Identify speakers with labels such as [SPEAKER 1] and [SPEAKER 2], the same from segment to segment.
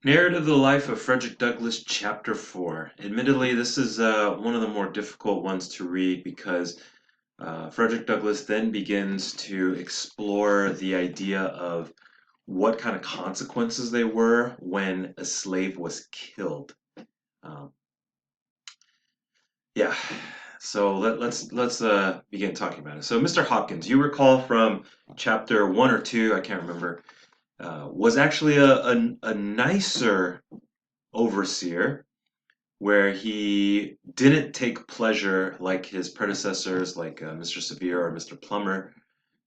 [SPEAKER 1] Narrative of the Life of Frederick Douglass, Chapter 4. Admittedly, this is one of the more difficult ones to read because Frederick Douglass then begins to explore the idea of what kind of consequences they were when a slave was killed. Um, yeah, so let's begin talking about it. So, Mr. Hopkins, you recall from chapter 1 or 2, I can't remember, was actually a nicer overseer where he didn't take pleasure like his predecessors, like Mr. Severe or Mr. Plummer,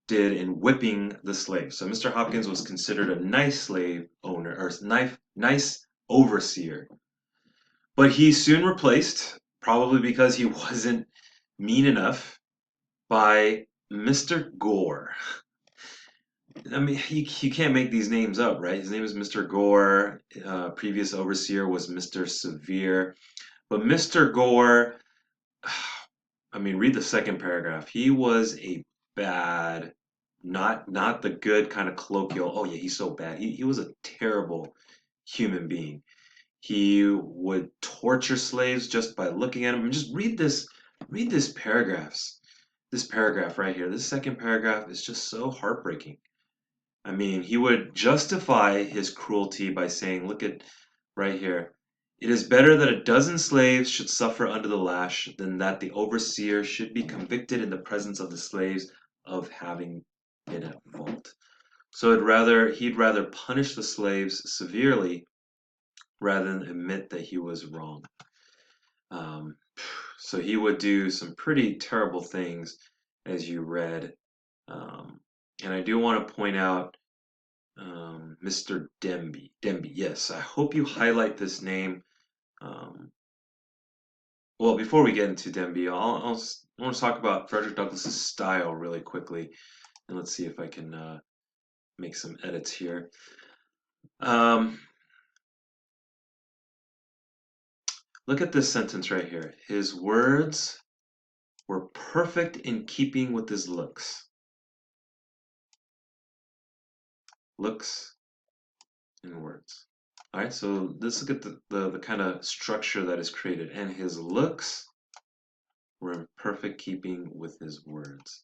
[SPEAKER 1] did in whipping the slaves. So Mr. Hopkins was considered a nice slave owner or nice overseer, but he's soon replaced, probably because he wasn't mean enough, by Mr. Gore. I mean, you can't make these names up, right? His name is Mr. Gore. Previous overseer was Mr. Severe. But Mr. Gore, I mean, read the second paragraph. He was a bad, not the good kind of colloquial. Oh yeah, he's so bad. He was a terrible human being. He would torture slaves just by looking at them. And just read this paragraphs. This paragraph right here. This second paragraph is just so heartbreaking. I mean, he would justify his cruelty by saying, look at right here. It is better that a dozen slaves should suffer under the lash than that the overseer should be convicted in the presence of the slaves of having been at fault. So he'd rather punish the slaves severely rather than admit that he was wrong. Um, so he would do some pretty terrible things, as you read. And I do want to point out Mr. Demby. Demby, yes. I hope you highlight this name. Um, well, before we get into Demby, I want to talk about Frederick Douglass's style really quickly, and let's see if I can make some edits here. Um, Look at this sentence right here. His words were perfect in keeping with his looks. Looks and words. All right, so let's look at the kind of structure that is created. And his looks were in perfect keeping with his words.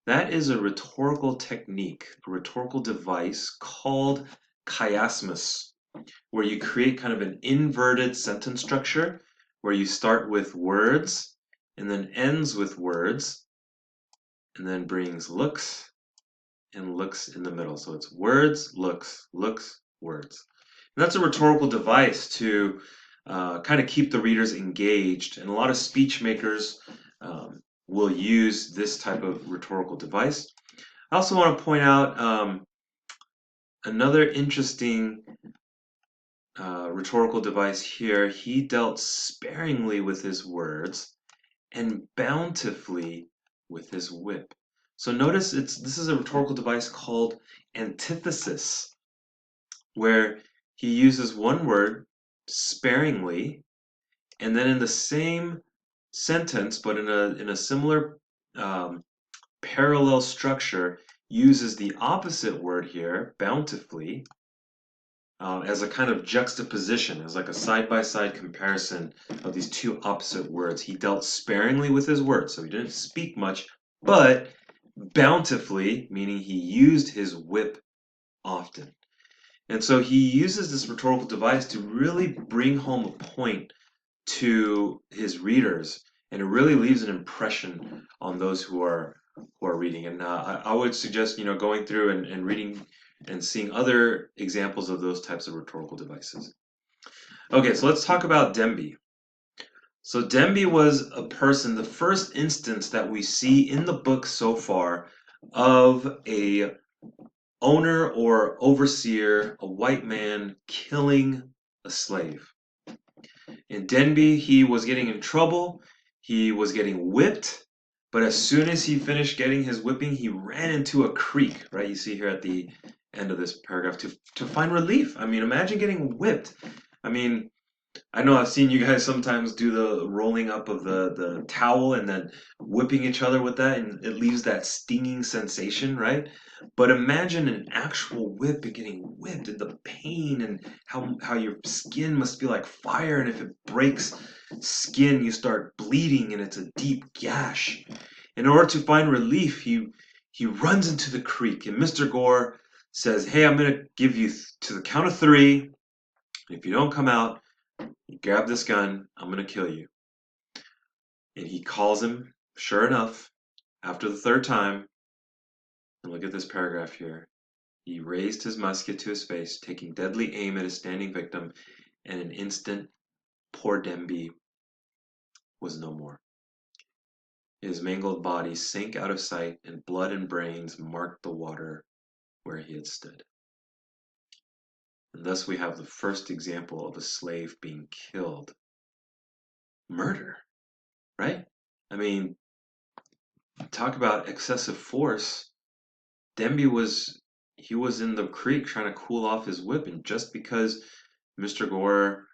[SPEAKER 1] That is a rhetorical technique, a rhetorical device called chiasmus, where you create kind of an inverted sentence structure where you start with words and then ends with words and then brings looks and looks in the middle. So it's words, looks, looks, words. And that's a rhetorical device to kind of keep the readers engaged. And a lot of speech makers will use this type of rhetorical device. I also want to point out another interesting rhetorical device here. He dealt sparingly with his words and bountifully with his whip. So notice this is a rhetorical device called antithesis, where he uses one word sparingly, and then in the same sentence, but in a similar parallel structure, uses the opposite word here, bountifully, as a kind of juxtaposition, as like a side-by-side comparison of these two opposite words. He dealt sparingly with his words, so he didn't speak much, but bountifully, meaning he used his whip often. And so he uses this rhetorical device to really bring home a point to his readers, and it really leaves an impression on those who are reading. And I would suggest going through and reading and seeing other examples of those types of rhetorical devices. Okay, so let's talk about Demby. So Demby was a person, the first instance that we see in the book so far of a owner or overseer, a white man killing a slave. In Denby, he was getting in trouble. He was getting whipped. But as soon as he finished getting his whipping, he ran into a creek, right? You see here at the end of this paragraph to find relief. I mean, imagine getting whipped. I mean, I know I've seen you guys sometimes do the rolling up of the towel and then whipping each other with that, and it leaves that stinging sensation, right? But imagine an actual whip and getting whipped and the pain and how your skin must be like fire, and if it breaks skin, you start bleeding and it's a deep gash. In order to find relief, he runs into the creek, and Mr. Gore says, "Hey, I'm gonna give you to the count of three. If you don't come out, you grab this gun, I'm gonna kill you." And he calls him, sure enough, after the third time, and look at this paragraph here. He raised his musket to his face, taking deadly aim at his standing victim, and in an instant, poor Demby was no more. His mangled body sank out of sight, and blood and brains marked the water where he had stood. And thus we have the first example of a slave being killed. Murder, right? I mean, talk about excessive force. Demby was in the creek trying to cool off his whip, and just because Mr. Gore,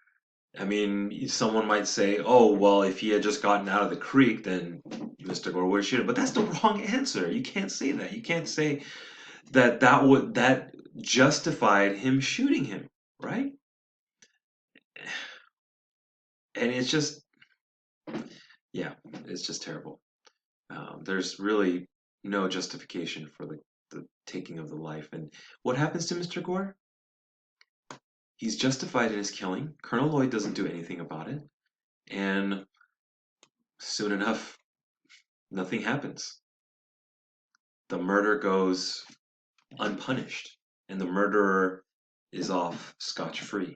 [SPEAKER 1] I mean, someone might say, "Oh, well, if he had just gotten out of the creek, then Mr. Gore would have shoot him." But that's the wrong answer. You can't say that. You can't say that justified him shooting him, right? And it's just, yeah, it's just terrible. There's really no justification for the taking of the life. And what happens to Mr. Gore? He's justified in his killing. Colonel Lloyd doesn't do anything about it. And soon enough, nothing happens. The murder goes unpunished, and the murderer is off scotch-free.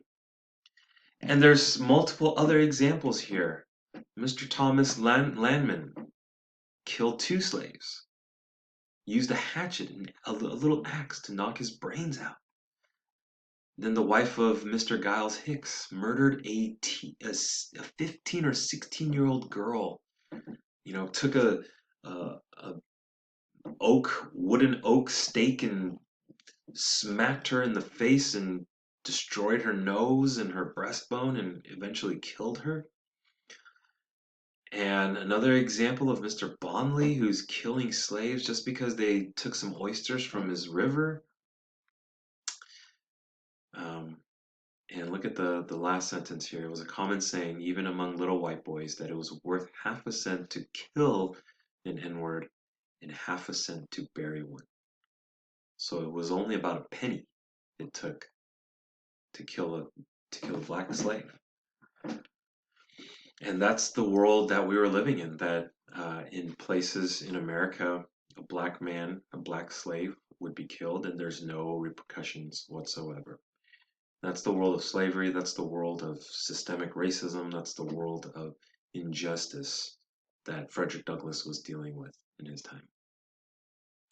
[SPEAKER 1] And there's multiple other examples here. Mr. Thomas Landman killed two slaves, used a hatchet and a little axe to knock his brains out. Then the wife of Mr. Giles Hicks murdered a 15 or 16-year-old girl. Took a wooden oak stake and smacked her in the face and destroyed her nose and her breastbone and eventually killed her. And another example of Mr. Bondley, who's killing slaves just because they took some oysters from his river. Um, and look at the last sentence here. It was a common saying, even among little white boys, that it was worth half a cent to kill an N-word and half a cent to bury one. So it was only about a penny it took to kill a black slave. And that's the world that we were living in, that in places in America, a black man, a black slave would be killed and there's no repercussions whatsoever. That's the world of slavery, that's the world of systemic racism, that's the world of injustice that Frederick Douglass was dealing with in his time.